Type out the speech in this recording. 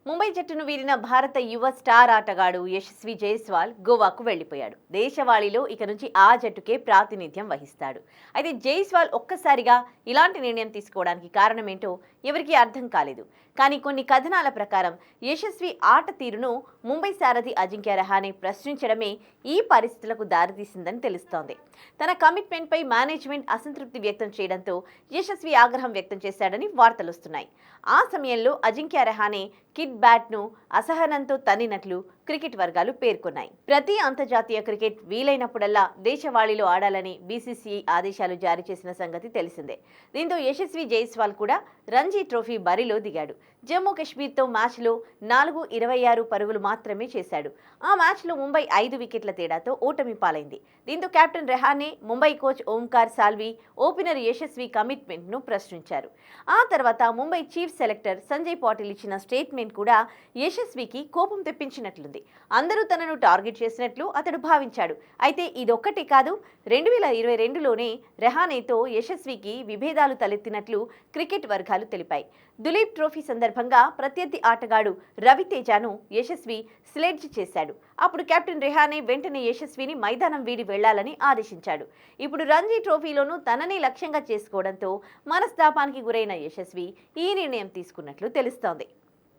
ముంబై జట్టును వీడిన భారత యువ స్టార్ ఆటగాడు యశస్వి జైస్వాల్ గోవాకు వెళ్లిపోయాడు. దేశవాళీలో ఇక నుంచి ఆ జట్టుకే ప్రాతినిధ్యం వహిస్తాడు. అయితే జైస్వాల్ ఒక్కసారిగా ఇలాంటి నిర్ణయం తీసుకోవడానికి కారణమేంటో ఎవరికీ అర్థం కాలేదు. కానీ కొన్ని కథనాల ప్రకారం యశస్వి ఆట తీరును ముంబై సారథి అజింక్య రహానే ప్రశ్నించడమే ఈ పరిస్థితులకు దారితీసిందని తెలుస్తోంది. తన కమిట్మెంట్పై మేనేజ్మెంట్ అసంతృప్తి వ్యక్తం చేయడంతో యశస్వి ఆగ్రహం వ్యక్తం చేశాడని వార్తలొస్తున్నాయి. ఆ సమయంలో అజింక్య రహానే కిడ్ బ్యాట్ను అసహనంతో తన్నినట్లు క్రికెట్ వర్గాలు పేర్కొన్నాయి. ప్రతి అంతర్జాతీయ క్రికెట్ వీలైనప్పుడల్లా దేశవాళీలో ఆడాలని బీసీసీఐ ఆదేశాలు జారీ చేసిన సంగతి తెలిసిందే. దీంతో యశస్వి జైస్వాల్ కూడా రంజీ ట్రోఫీ బరిలో దిగాడు. జమ్మూ కాశ్మీర్తో మ్యాచ్లో 4-26 పరుగులు మాత్రమే చేశాడు. ఆ మ్యాచ్లో ముంబై 5 వికెట్ల తేడాతో ఓటమి పాలైంది. దీంతో captain Rahane, Mumbai coach Omkar Salvi, opener Yashasvi కమిట్మెంట్ను ప్రశ్నించారు. ఆ తర్వాత ముంబై చీఫ్ సెలెక్టర్ సంజయ్ పాటిల్ ఇచ్చిన స్టేట్మెంట్ కూడా యశస్వికి కోపం తెప్పించినట్లుంది. అందరూ తనను టార్గెట్ చేసినట్లు అతడు భావించాడు. అయితే ఇదొక్కటి కాదు, 2022లోనే రెహానేతో యశస్వికి విభేదాలు తలెత్తినట్లు క్రికెట్ వర్గాలు తెలిపాయి. దులీప్ ట్రోఫీ సందర్భంగా ప్రత్యర్థి ఆటగాడు రవితేజను యశస్వి స్లెడ్జ్ చేశాడు. అప్పుడు కెప్టెన్ రెహానే వెంటనే యశస్విని మైదానం వీడి వెళ్లాలని ఆదేశించాడు. ఇప్పుడు రంజీ ట్రోఫీలోనూ తనని లక్ష్యంగా చేసుకోవడంతో మనస్తాపానికి గురైన యశస్వి ఈ నిర్ణయం తీసుకున్నట్లు తెలుస్తోంది.